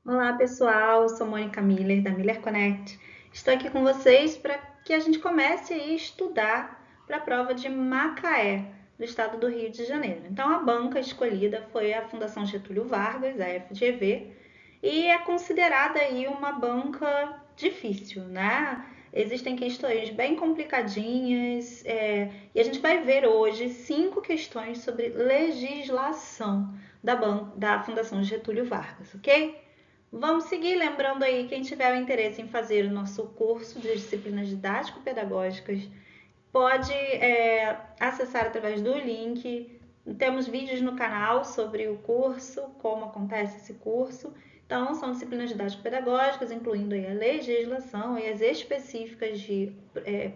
Olá pessoal, eu sou Mônica Miller da Miller Connect. Estou aqui com vocês para que a gente comece a estudar para a prova de Macaé, do estado do Rio de Janeiro. Então a banca escolhida foi a Fundação Getúlio Vargas, a FGV, e é considerada aí uma banca difícil, né? Existem questões bem complicadinhas, e a gente vai ver hoje 5 questões sobre legislação da Fundação Getúlio Vargas, ok? Vamos seguir, lembrando aí, quem tiver o interesse em fazer o nosso curso de disciplinas didático-pedagógicas, pode acessar através do link. Temos vídeos no canal sobre o curso, como acontece esse curso. Então, são disciplinas didático-pedagógicas, incluindo aí a legislação e as específicas de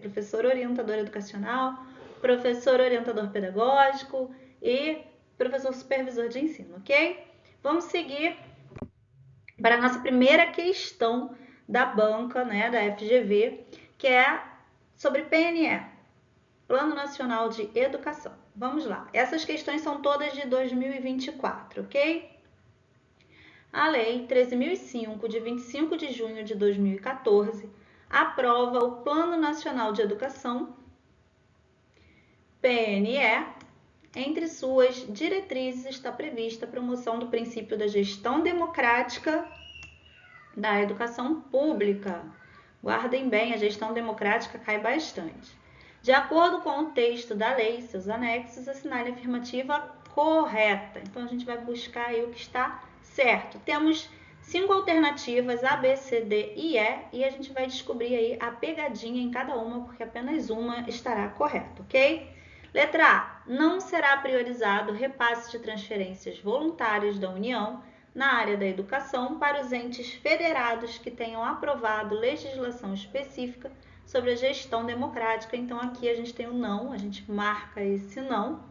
professor orientador educacional, professor orientador pedagógico e professor supervisor de ensino, ok? Vamos seguir para a nossa primeira questão da banca, né, da FGV, que é sobre PNE, Plano Nacional de Educação. Vamos lá. Essas questões são todas de 2024, ok? A Lei 13.005, de 25 de junho de 2014, aprova o Plano Nacional de Educação, PNE. Entre suas diretrizes está prevista a promoção do princípio da gestão democrática da educação pública. Guardem bem, a gestão democrática cai bastante. De acordo com o texto da lei e seus anexos, assinale a afirmativa correta. Então, a gente vai buscar aí o que está certo. Temos 5 alternativas, A, B, C, D e E, e a gente vai descobrir aí a pegadinha em cada uma, porque apenas uma estará correta, ok? Letra A. Não será priorizado o repasse de transferências voluntárias da União na área da educação para os entes federados que tenham aprovado legislação específica sobre a gestão democrática. Então, aqui a gente tem o não, a gente marca esse não.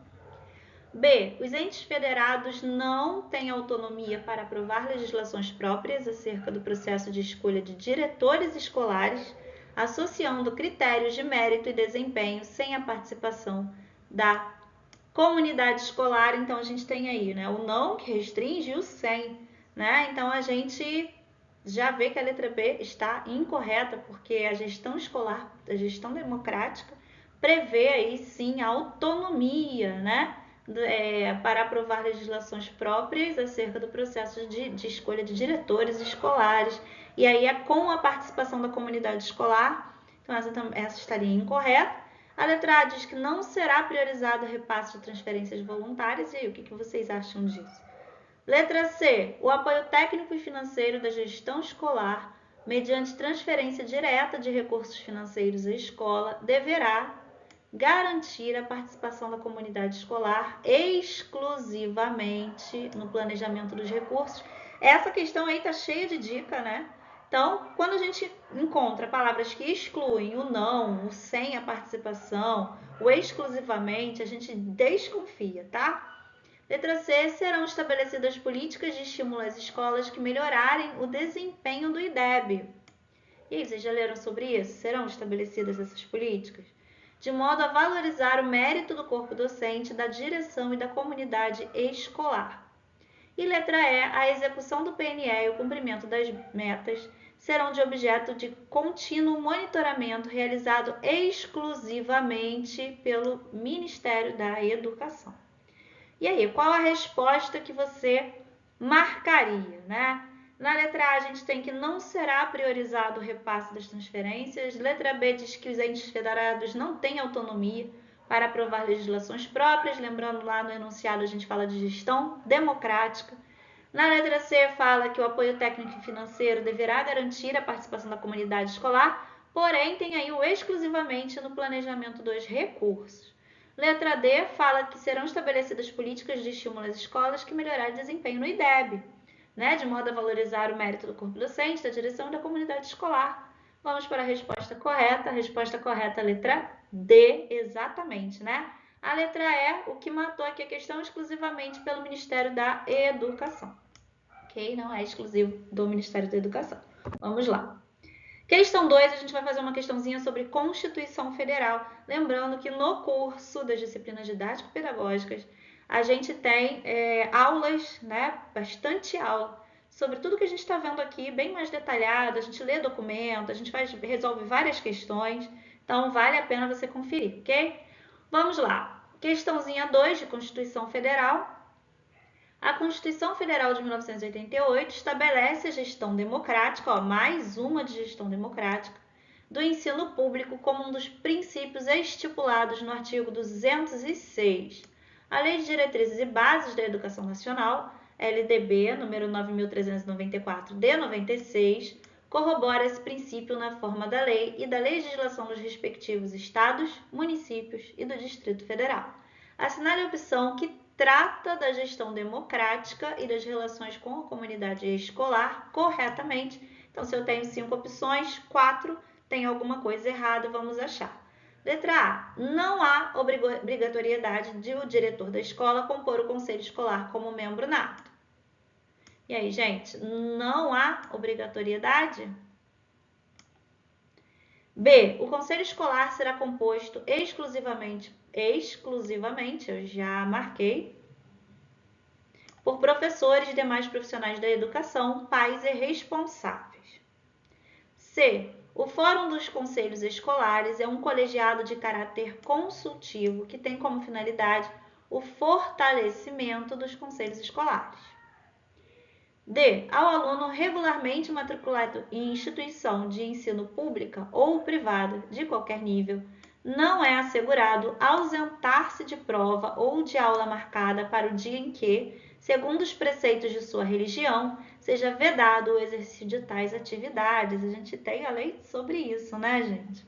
B. Os entes federados não têm autonomia para aprovar legislações próprias acerca do processo de escolha de diretores escolares, associando critérios de mérito e desempenho sem a participação da comunidade escolar. Então, a gente tem aí, né, o não, que restringe, e o sem, né? Então, a gente já vê que a letra B está incorreta, porque a gestão escolar, a gestão democrática, prevê aí sim a autonomia, né? Para aprovar legislações próprias acerca do processo de escolha de diretores escolares. E aí é com a participação da comunidade escolar. Então, essa estaria incorreta. A letra A diz que não será priorizado o repasse de transferências voluntárias. E aí, o que vocês acham disso? Letra C. O apoio técnico e financeiro da gestão escolar, mediante transferência direta de recursos financeiros à escola, deverá garantir a participação da comunidade escolar exclusivamente no planejamento dos recursos. Essa questão aí tá cheia de dica, né? Então, quando a gente encontra palavras que excluem o não, o sem a participação, o exclusivamente, a gente desconfia, tá? Letra C. Serão estabelecidas políticas de estímulo às escolas que melhorarem o desempenho do IDEB. E aí, vocês já leram sobre isso? Serão estabelecidas essas políticas? De modo a valorizar o mérito do corpo docente, da direção e da comunidade escolar. E letra E. A execução do PNE e o cumprimento das metas serão de objeto de contínuo monitoramento realizado exclusivamente pelo Ministério da Educação. E aí, qual a resposta que você marcaria, né? Na letra A, a gente tem que não será priorizado o repasse das transferências. Letra B diz que os entes federados não têm autonomia para aprovar legislações próprias. Lembrando, lá no enunciado a gente fala de gestão democrática. Na letra C, fala que o apoio técnico e financeiro deverá garantir a participação da comunidade escolar, porém tem aí o exclusivamente no planejamento dos recursos. Letra D fala que serão estabelecidas políticas de estímulo às escolas que melhorarem o desempenho no IDEB, né, de modo a valorizar o mérito do corpo docente, da direção e da comunidade escolar. Vamos para a resposta correta. A resposta correta, letra D, exatamente, né? A letra E, o que matou aqui a questão exclusivamente pelo Ministério da Educação. Ok? Não é exclusivo do Ministério da Educação. Vamos lá. Questão 2, a gente vai fazer uma questãozinha sobre Constituição Federal. Lembrando que no curso das disciplinas didático-pedagógicas, a gente tem aulas, né, bastante aula sobre tudo que a gente está vendo aqui, bem mais detalhado, a gente lê documento, a gente resolve várias questões, então vale a pena você conferir, ok? Vamos lá. Questãozinha 2 de Constituição Federal. A Constituição Federal de 1988 estabelece a gestão democrática, ó, mais uma de gestão democrática, do ensino público como um dos princípios estipulados no artigo 206. A Lei de Diretrizes e Bases da Educação Nacional, LDB, número 9.394, de 96, corrobora esse princípio na forma da lei e da legislação dos respectivos estados, municípios e do Distrito Federal. Assinale a opção que trata da gestão democrática e das relações com a comunidade escolar corretamente. Então, se eu tenho 5 opções, 4 tem alguma coisa errada, vamos achar. Letra A. Não há obrigatoriedade de o diretor da escola compor o conselho escolar como membro nato. E aí, gente, não há obrigatoriedade? B. O conselho escolar será composto exclusivamente, eu já marquei, por professores e demais profissionais da educação, pais e responsáveis. C. O Fórum dos Conselhos Escolares é um colegiado de caráter consultivo que tem como finalidade o fortalecimento dos conselhos escolares. D. Ao aluno regularmente matriculado em instituição de ensino pública ou privada de qualquer nível, não é assegurado ausentar-se de prova ou de aula marcada para o dia em que, segundo os preceitos de sua religião, seja vedado o exercício de tais atividades. A gente tem a lei sobre isso, né, gente?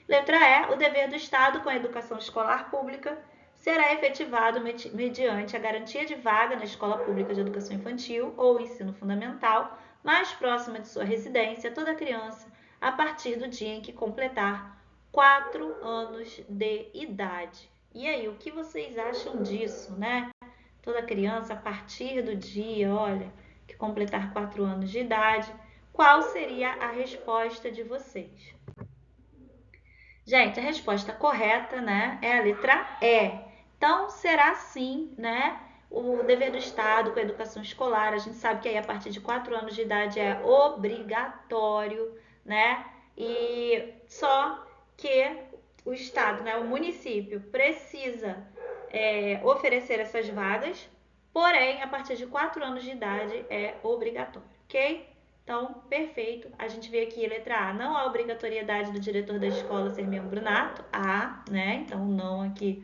Letra E. O dever do Estado com a educação escolar pública será efetivado mediante a garantia de vaga na escola pública de educação infantil ou ensino fundamental mais próxima de sua residência a toda criança a partir do dia em que completar 4 anos de idade. E aí, o que vocês acham disso, né? Toda criança a partir do dia, olha, que completar 4 anos de idade. Qual seria a resposta de vocês? Gente, a resposta correta, né, é a letra E. Então, será sim, né, o dever do Estado com a educação escolar. A gente sabe que aí a partir de 4 anos de idade é obrigatório, né, e só que o Estado, né, o município precisa oferecer essas vagas, porém, a partir de 4 anos de idade é obrigatório, ok? Então, perfeito. A gente vê aqui, letra A, não há obrigatoriedade do diretor da escola ser membro nato. A, né? Então, não aqui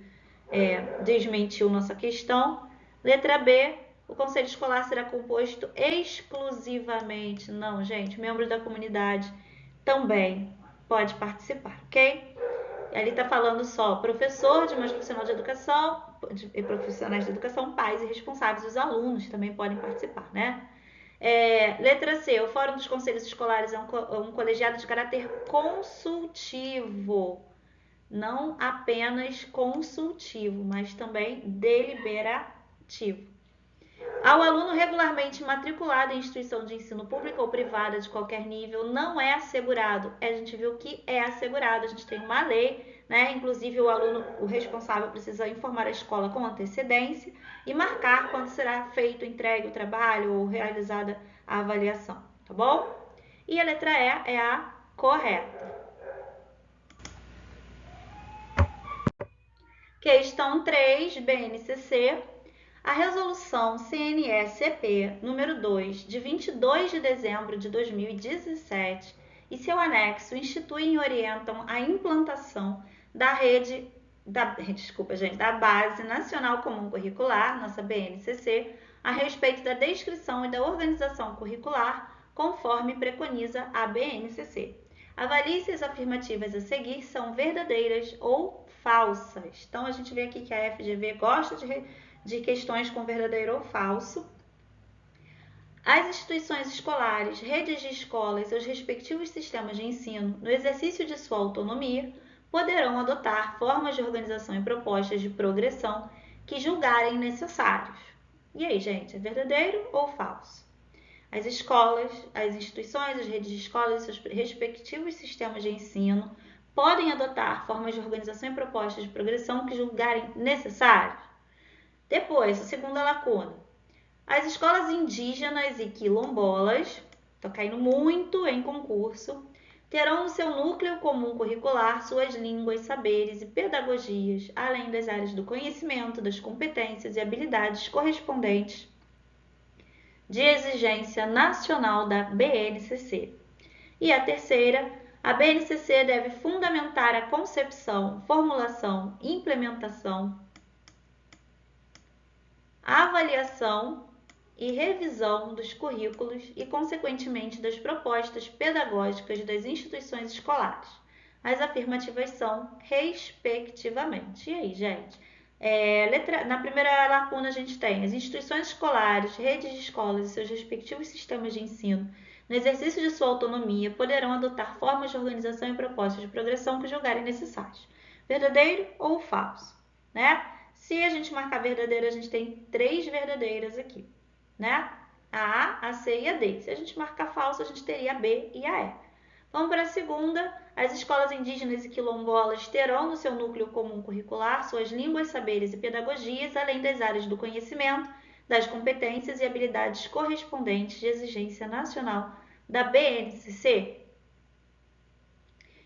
desmentiu nossa questão. Letra B, o conselho escolar será composto exclusivamente. Não, gente, membro da comunidade também pode participar, ok? Ali está falando só professor, demais profissional de educação, profissionais de educação, pais e responsáveis, os alunos também podem participar, né? Letra C. O Fórum dos Conselhos Escolares é um colegiado de caráter consultivo. Não apenas consultivo, mas também deliberativo. Ao aluno regularmente matriculado em instituição de ensino público ou privada de qualquer nível, não é assegurado. A gente viu que é assegurado, a gente tem uma lei, né? Inclusive o aluno, o responsável precisa informar a escola com antecedência e marcar quando será feito, entregue o trabalho ou realizada a avaliação, tá bom? E a letra E é a correta. Questão 3, BNCC. A resolução CNE-CP número 2, de 22 de dezembro de 2017 e seu anexo instituem e orientam a implantação da Base Nacional Comum Curricular, nossa BNCC, a respeito da descrição e da organização curricular, conforme preconiza a BNCC. Avalie se as afirmativas a seguir são verdadeiras ou falsas. Então, a gente vê aqui que a FGV gosta de questões com verdadeiro ou falso. As instituições escolares, redes de escola e seus respectivos sistemas de ensino, no exercício de sua autonomia, poderão adotar formas de organização e propostas de progressão que julgarem necessários. E aí, gente, é verdadeiro ou falso? As escolas, as instituições, as redes de escola e seus respectivos sistemas de ensino podem adotar formas de organização e propostas de progressão que julgarem necessários. Depois, a segunda lacuna. As escolas indígenas e quilombolas, estão caindo muito em concurso, terão no seu núcleo comum curricular suas línguas, saberes e pedagogias, além das áreas do conhecimento, das competências e habilidades correspondentes de exigência nacional da BNCC. E a terceira, a BNCC deve fundamentar a concepção, formulação, implementação, avaliação e revisão dos currículos e, consequentemente, das propostas pedagógicas das instituições escolares. As afirmativas são respectivamente. E aí, gente? Na primeira lacuna a gente tem as instituições escolares, redes de escolas e seus respectivos sistemas de ensino, no exercício de sua autonomia, poderão adotar formas de organização e propostas de progressão que julgarem necessárias. Verdadeiro ou falso, né? Se a gente marcar verdadeiro, a gente tem 3 verdadeiras aqui, né? A, a C e a D. Se a gente marcar falso, a gente teria a B e a E. Vamos para a segunda. As escolas indígenas e quilombolas terão no seu núcleo comum curricular suas línguas, saberes e pedagogias, além das áreas do conhecimento, das competências e habilidades correspondentes de exigência nacional da BNCC.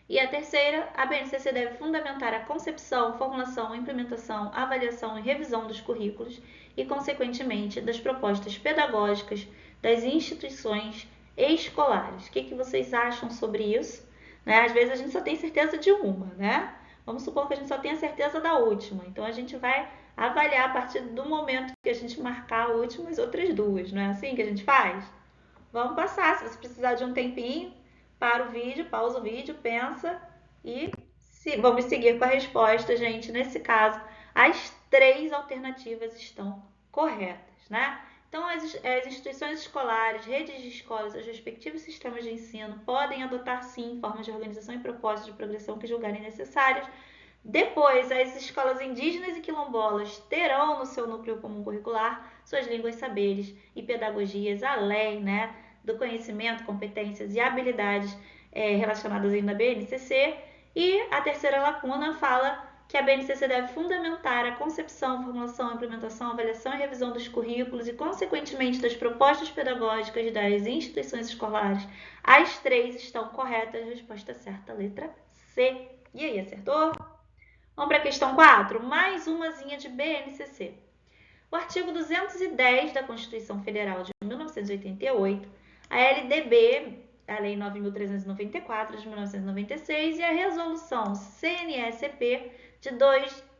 E a terceira, a BNCC deve fundamentar a concepção, formulação, implementação, avaliação e revisão dos currículos e, consequentemente, das propostas pedagógicas das instituições escolares. O que vocês acham sobre isso? Né? Às vezes a gente só tem certeza de uma, né? Vamos supor que a gente só tenha certeza da última. Então a gente vai avaliar a partir do momento que a gente marcar a última as outras duas. Não é assim que a gente faz? Vamos passar. Se você precisar de um tempinho, para o vídeo, pausa o vídeo, pensa e vamos seguir com a resposta, gente. Nesse caso, as 3 alternativas estão corretas, né? Então, as instituições escolares, redes de escolas, os respectivos sistemas de ensino podem adotar, sim, formas de organização e propostas de progressão que julgarem necessárias. Depois, as escolas indígenas e quilombolas terão no seu núcleo comum curricular suas línguas, saberes e pedagogias, além, né, do conhecimento, competências e habilidades relacionadas ainda à BNCC. E a terceira lacuna fala que a BNCC deve fundamentar a concepção, formulação, implementação, avaliação e revisão dos currículos e, consequentemente, das propostas pedagógicas das instituições escolares. As 3 estão corretas. Resposta certa, letra C. E aí, acertou? Vamos para a questão 4. Mais umazinha de BNCC. O artigo 210 da Constituição Federal de 1988, a LDB, a Lei 9.394 de 1996 e a Resolução CNSP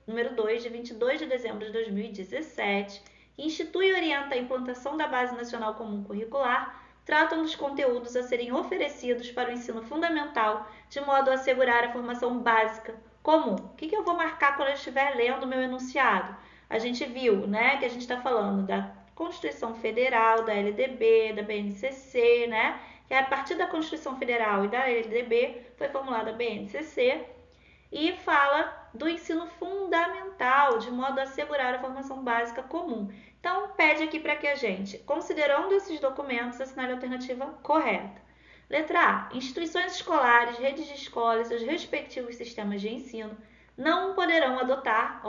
número 2, de 22 de dezembro de 2017, que institui e orienta a implantação da Base Nacional Comum Curricular, tratam dos conteúdos a serem oferecidos para o ensino fundamental, de modo a assegurar a formação básica comum. O que eu vou marcar quando eu estiver lendo o meu enunciado? A gente viu, né, que a gente está falando da Constituição Federal, da LDB, da BNCC, né? Que a partir da Constituição Federal e da LDB foi formulada a BNCC e fala do ensino fundamental, de modo a assegurar a formação básica comum. Então, pede aqui para que a gente, considerando esses documentos, assinale a alternativa correta. Letra A. Instituições escolares, redes de escolas e os respectivos sistemas de ensino não poderão adotar,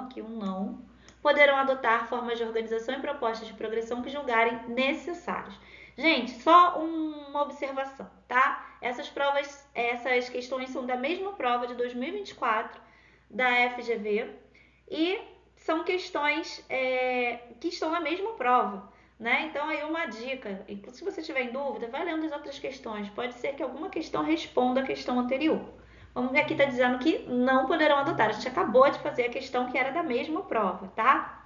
aqui um não, poderão adotar formas de organização e propostas de progressão que julgarem necessárias. Gente, só uma observação, tá? Essas questões são da mesma prova de 2024 da FGV e são questões que estão na mesma prova, né? Então, aí uma dica, se você tiver em dúvida, vai lendo as outras questões. Pode ser que alguma questão responda a questão anterior. Vamos ver, aqui está dizendo que não poderão adotar. A gente acabou de fazer a questão que era da mesma prova, tá?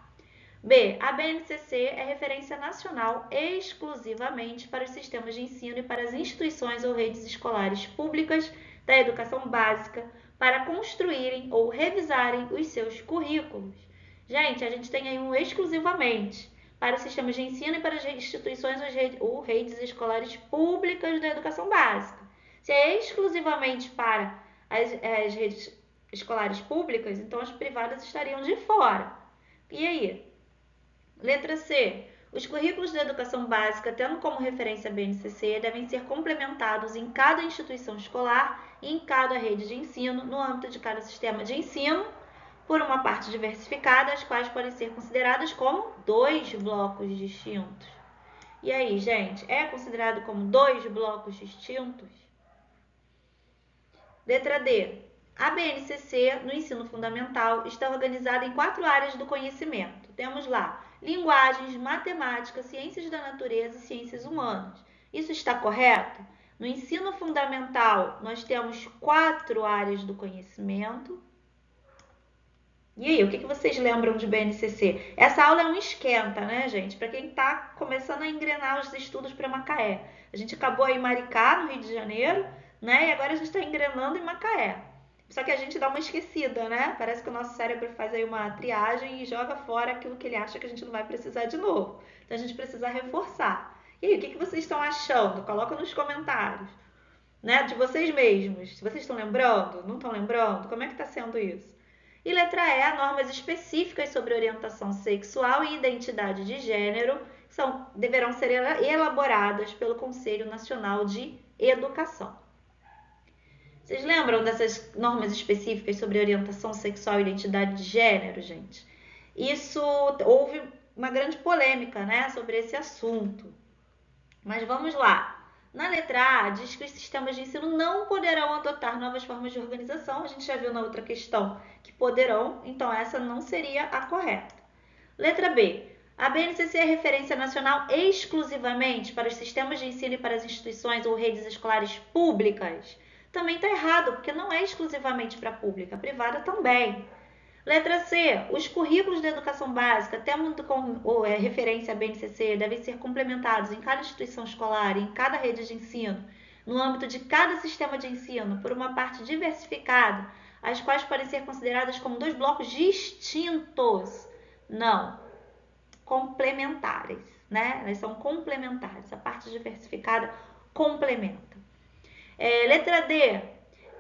B. A BNCC é referência nacional exclusivamente para os sistemas de ensino e para as instituições ou redes escolares públicas da educação básica para construírem ou revisarem os seus currículos. Gente, a gente tem aí um exclusivamente para os sistemas de ensino e para as instituições ou redes escolares públicas da educação básica. Se é exclusivamente para as redes escolares públicas, então as privadas estariam de fora. E aí? Letra C. Os currículos da educação básica, tendo como referência a BNCC, devem ser complementados em cada instituição escolar e em cada rede de ensino, no âmbito de cada sistema de ensino, por uma parte diversificada, as quais podem ser consideradas como dois blocos distintos. E aí, gente, é considerado como dois blocos distintos? Letra D. A BNCC, no ensino fundamental, está organizada em 4 áreas do conhecimento. Temos lá linguagens, matemática, ciências da natureza e ciências humanas. Isso está correto? No ensino fundamental, nós temos 4 áreas do conhecimento. E aí, o que vocês lembram de BNCC? Essa aula é um esquenta, né, gente? Para quem está começando a engrenar os estudos para Macaé. A gente acabou aí em Maricá, no Rio de Janeiro, né? E agora a gente está engrenando em Macaé. Só que a gente dá uma esquecida, né? Parece que o nosso cérebro faz aí uma triagem e joga fora aquilo que ele acha que a gente não vai precisar de novo. Então a gente precisa reforçar. E aí, o que vocês estão achando? Coloca nos comentários, né? De vocês mesmos. Se vocês estão lembrando, não estão lembrando, como é que está sendo isso? E letra E, normas específicas sobre orientação sexual e identidade de gênero deverão ser elaboradas pelo Conselho Nacional de Educação. Vocês lembram dessas normas específicas sobre orientação sexual e identidade de gênero, gente? Isso, houve uma grande polêmica, né, sobre esse assunto. Mas vamos lá. Na letra A, diz que os sistemas de ensino não poderão adotar novas formas de organização. A gente já viu na outra questão que poderão, então essa não seria a correta. Letra B. A BNCC é referência nacional exclusivamente para os sistemas de ensino e para as instituições ou redes escolares públicas. Também está errado, porque não é exclusivamente para a pública, a privada também. Letra C. Os currículos da educação básica, tendo como referência a BNCC, devem ser complementados em cada instituição escolar e em cada rede de ensino, no âmbito de cada sistema de ensino, por uma parte diversificada, as quais podem ser consideradas como dois blocos distintos. Não, complementares, né? Elas são complementares. A parte diversificada complementa. Letra D.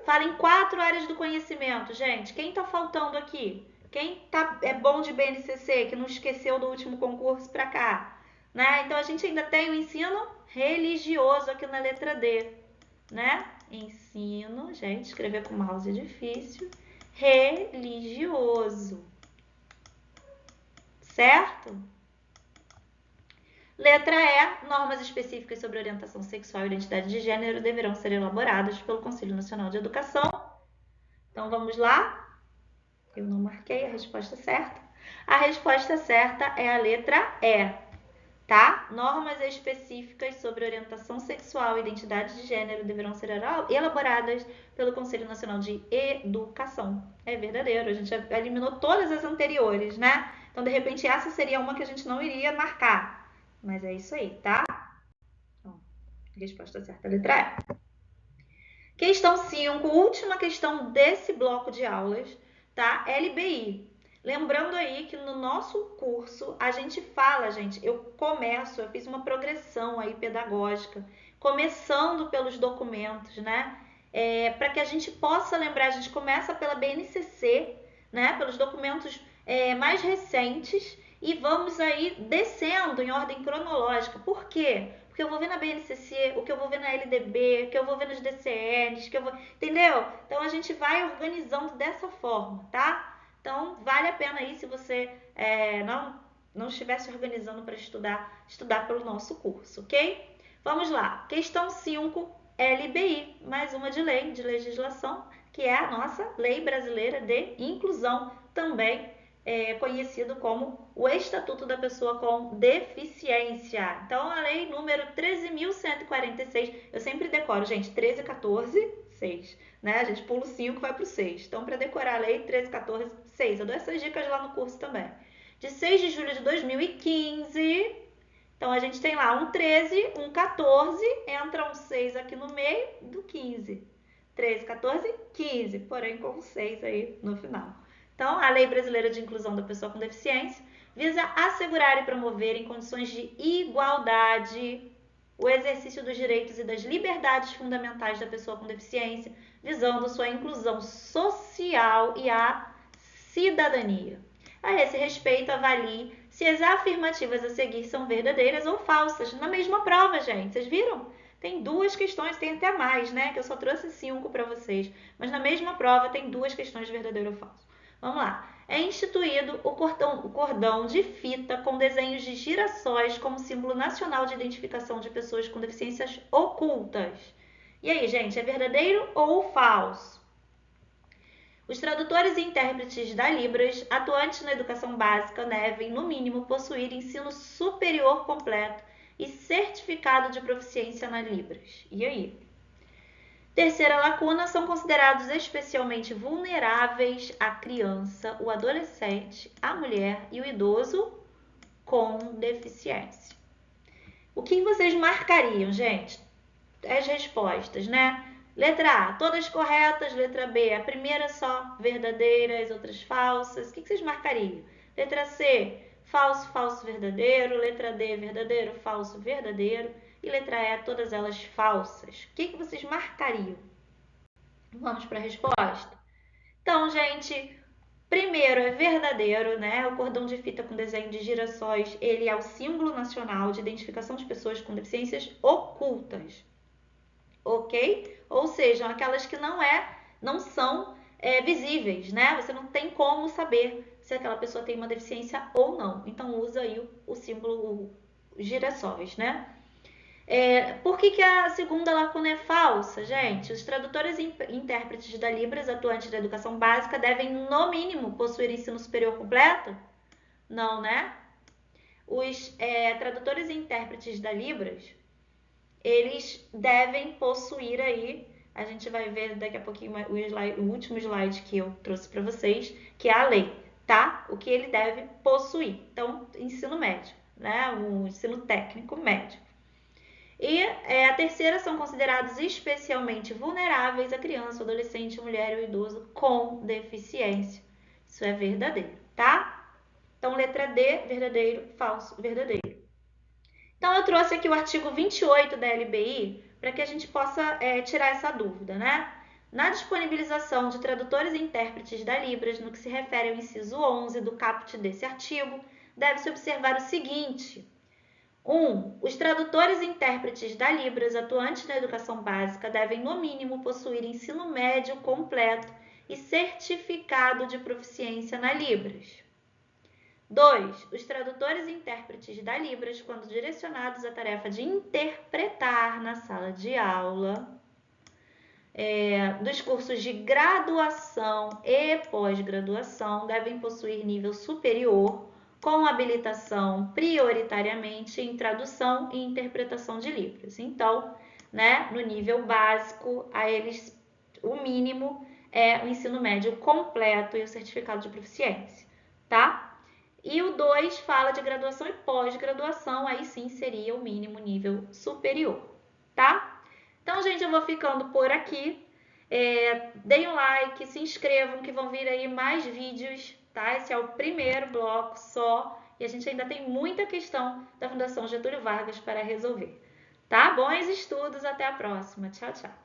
Fala em 4 áreas do conhecimento, gente. Quem tá faltando aqui? Quem é bom de BNCC, que não esqueceu do último concurso para cá? Né? Então, a gente ainda tem o ensino religioso aqui na letra D. Né? Ensino, gente, escrever com mouse é difícil. Religioso. Certo? Letra E. Normas específicas sobre orientação sexual e identidade de gênero deverão ser elaboradas pelo Conselho Nacional de Educação. Então, vamos lá. Eu não marquei a resposta certa. A resposta certa é a letra E, tá? Normas específicas sobre orientação sexual e identidade de gênero deverão ser elaboradas pelo Conselho Nacional de Educação. É verdadeiro, a gente já eliminou todas as anteriores, né? Então, de repente, essa seria uma que a gente não iria marcar. Mas é isso aí, tá? Então, resposta certa, letra E. Questão 5, última questão desse bloco de aulas, tá? LBI. Lembrando aí que no nosso curso a gente fala, gente, eu fiz uma progressão aí pedagógica, começando pelos documentos, né? Para que a gente possa lembrar, a gente começa pela BNCC, né? Pelos documentos mais recentes e vamos aí descendo em ordem cronológica. Por quê? Porque eu vou ver na BNCC, o que eu vou ver na LDB, o que eu vou ver nos DCNs, entendeu? Então a gente vai organizando dessa forma, tá? Então vale a pena aí se você não estiver se organizando para estudar pelo nosso curso, ok? Vamos lá, questão 5, LBI, mais uma de lei, de legislação, que é a nossa Lei Brasileira de Inclusão, também conhecido como o Estatuto da Pessoa com Deficiência. Então, a lei número 13.146, eu sempre decoro, gente, 13, 14, 6, né? A gente pula o 5 e vai para o 6. Então, para decorar a lei 13, 14, 6, eu dou essas dicas lá no curso também. De 6 de julho de 2015, então a gente tem lá um 13, um 14, entra um 6 aqui no meio do 15. 13, 14, 15, porém com 6 aí no final. Então, a Lei Brasileira de Inclusão da Pessoa com Deficiência visa assegurar e promover em condições de igualdade o exercício dos direitos e das liberdades fundamentais da pessoa com deficiência, visando sua inclusão social e a cidadania. A esse respeito, avalie se as afirmativas a seguir são verdadeiras ou falsas. Na mesma prova, gente, vocês viram? Tem 2 questões, tem até mais, né? Que eu só trouxe 5 para vocês. Mas na mesma prova tem 2 questões de verdadeiro ou falso. Vamos lá. É instituído o cordão de fita com desenhos de girassóis como símbolo nacional de identificação de pessoas com deficiências ocultas. E aí, gente, é verdadeiro ou falso? Os tradutores e intérpretes da Libras, atuantes na educação básica, devem, no mínimo, possuir ensino superior completo e certificado de proficiência na Libras. E aí? Terceira lacuna, são considerados especialmente vulneráveis a criança, o adolescente, a mulher e o idoso com deficiência. O que vocês marcariam, gente? As respostas, né? Letra A, todas corretas. Letra B, a primeira só verdadeira, as outras falsas. O que vocês marcariam? Letra C, falso, falso, verdadeiro. Letra D, verdadeiro, falso, verdadeiro. E letra E, todas elas falsas. O que vocês marcariam? Vamos para a resposta? Então, gente, primeiro é verdadeiro, né? O cordão de fita com desenho de girassóis, ele é o símbolo nacional de identificação de pessoas com deficiências ocultas. Ok? Ou seja, aquelas que não são visíveis, né? Você não tem como saber se aquela pessoa tem uma deficiência ou não. Então, usa aí o símbolo girassóis, né? Por que a segunda lacuna é falsa, gente? Os tradutores e intérpretes da Libras atuantes da educação básica devem, no mínimo, possuir ensino superior completo? Não, né? Os tradutores e intérpretes da Libras, eles devem possuir aí, a gente vai ver daqui a pouquinho o último slide que eu trouxe para vocês, que é a lei, tá? O que ele deve possuir. Então, ensino médio, né? O ensino técnico médio. E a terceira, são considerados especialmente vulneráveis a criança, adolescente, mulher ou idoso com deficiência. Isso é verdadeiro, tá? Então, letra D, verdadeiro, falso, verdadeiro. Então, eu trouxe aqui o artigo 28 da LBI para que a gente possa tirar essa dúvida, né? Na disponibilização de tradutores e intérpretes da Libras, no que se refere ao inciso 11 do caput desse artigo, deve-se observar o seguinte: 1. Os tradutores e intérpretes da Libras atuantes na educação básica devem, no mínimo, possuir ensino médio completo e certificado de proficiência na Libras. 2. Os tradutores e intérpretes da Libras, quando direcionados à tarefa de interpretar na sala de aula, dos cursos de graduação e pós-graduação, devem possuir nível superior, com habilitação prioritariamente em tradução e interpretação de livros. Então, né, no nível básico, a eles, o mínimo é o ensino médio completo e o certificado de proficiência, tá? E o 2 fala de graduação e pós-graduação, aí sim seria o mínimo nível superior, tá? Então, gente, eu vou ficando por aqui. Deem um like, se inscrevam que vão vir aí mais vídeos, tá? Esse é o primeiro bloco só e a gente ainda tem muita questão da Fundação Getúlio Vargas para resolver, tá? Bons estudos, até a próxima. Tchau, tchau.